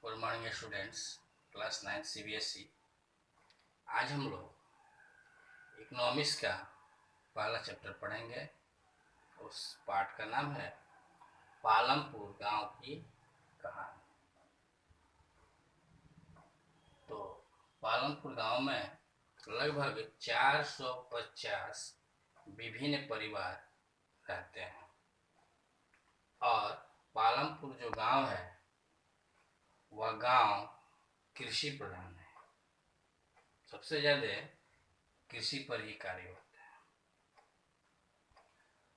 Good morning students, class 9 CBSE। आज हम लोग इकोनॉमिक्स का पहला चैप्टर पढ़ेंगे। उस पाठ का नाम है पालमपुर गांव की कहानी। तो पालमपुर गांव में लगभग 450 विभिन्न परिवार रहते हैं और पालमपुर जो गांव है वह गांव कृषि प्रधान है। सबसे ज्यादा कृषि पर ही कार्य होता है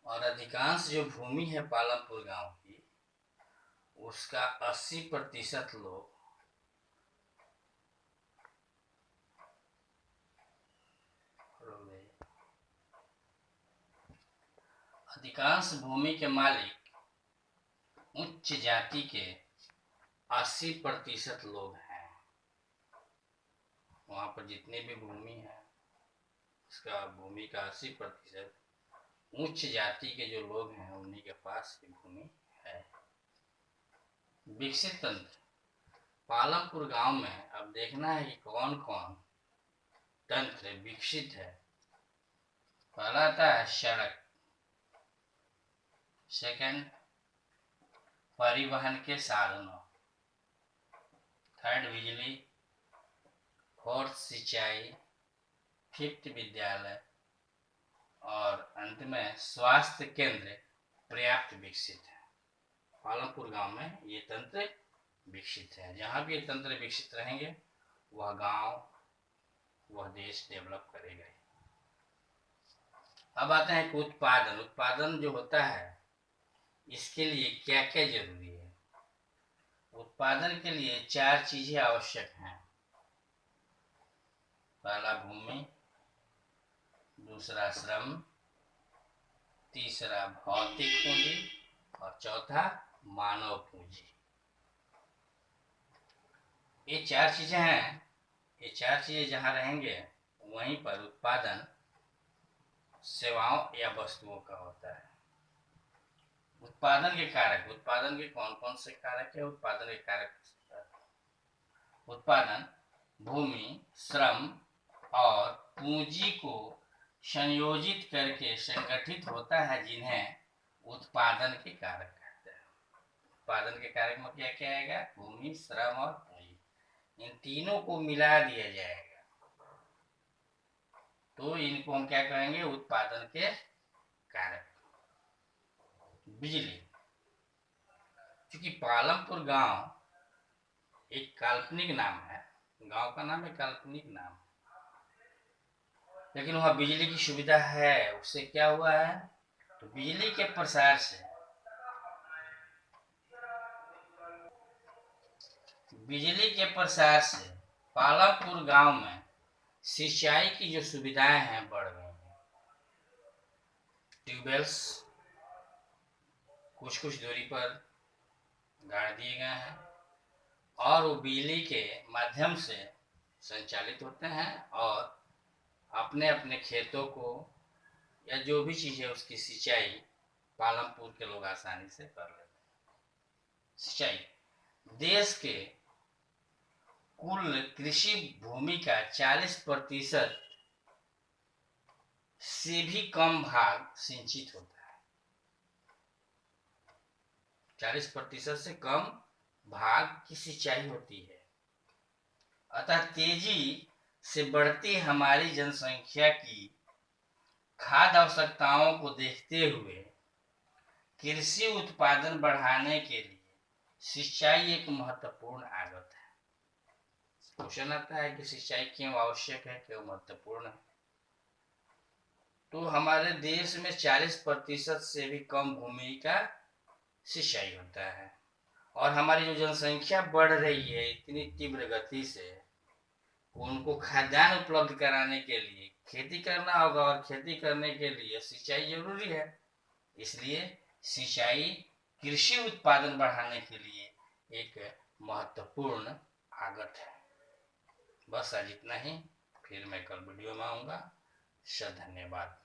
और अधिकांश जो भूमि है पालमपुर गांव की, उसका 80% लोग अधिकांश भूमि के मालिक उच्च जाति के 80% लोग हैं। वहां पर जितनी भी भूमि है उसका भूमि का 80% उच्च जाति के जो लोग हैं उन्हीं के पास की भूमि है। विकसित तंत्र पालमपुर गांव में अब देखना है कि कौन कौन तंत्र विकसित है। पहला आता है सड़क, सेकंड परिवहन के साधनों, थर्ड बिजली, फोर्थ सिंचाई, फिफ्थ विद्यालय और अंत में स्वास्थ्य केंद्र पर्याप्त विकसित है। पालमपुर गांव में ये तंत्र विकसित है। जहां भी ये तंत्र विकसित रहेंगे वह गांव, वह देश डेवलप करेगा। अब आते हैं कि उत्पादन जो होता है इसके लिए क्या क्या जरूरी है। उत्पादन के लिए 4 चीजें आवश्यक हैं। पहला भूमि, दूसरा श्रम, तीसरा भौतिक पूंजी और चौथा मानव पूंजी। ये 4 चीजें हैं। ये 4 चीजें जहां रहेंगे वहीं पर उत्पादन सेवाओं या वस्तुओं का होता है। उत्पादन के कारक, उत्पादन के कौन कौन से कारक है? उत्पादन के कारक उत्पादन भूमि, श्रम और पूंजी को संयोजित करके संगठित होता है, जिन्हें उत्पादन के कारक कहते हैं। उत्पादन के कारक में क्या क्या आएगा? भूमि, श्रम और पूंजी। इन तीनों को मिला दिया जाएगा तो इनको हम क्या कहेंगे? उत्पादन के कारक। बिजली, क्योंकि पालमपुर गांव एक काल्पनिक नाम है, गांव का नाम एक काल्पनिक नाम है, लेकिन वहां बिजली की सुविधा है। उससे क्या हुआ है? तो बिजली के प्रसार से पालमपुर गांव में सिंचाई की जो सुविधाएं हैं बढ़ गई हैं। ट्यूबवेल्स कुछ कुछ दूरी पर गाड़ दिए गए हैं और वो बिजली के माध्यम से संचालित होते हैं और अपने अपने खेतों को या जो भी चीज है उसकी सिंचाई पालमपुर के लोग आसानी से कर लेते हैं। सिंचाई देश के कुल कृषि भूमि का 40% से भी कम भाग सिंचित होता है। 40% से कम भाग की सिंचाई होती है। अतः तेजी से बढ़ती हमारी जनसंख्या की खाद्य आवश्यकताओं को देखते हुए कृषि उत्पादन बढ़ाने के लिए सिंचाई एक महत्वपूर्ण आगत है। क्वेश्चन आता है कि सिंचाई क्यों आवश्यक है, क्यों महत्वपूर्ण है? तो हमारे देश में 40% से भी कम भूमि का सिंचाई होता है और हमारी जो जनसंख्या बढ़ रही है इतनी तीव्र गति से, उनको खाद्यान्न उपलब्ध कराने के लिए खेती करना होगा और खेती करने के लिए सिंचाई जरूरी है। इसलिए सिंचाई कृषि उत्पादन बढ़ाने के लिए एक महत्वपूर्ण आगत है। बस आज इतना ही, फिर मैं कल वीडियो में आऊंगा। धन्यवाद।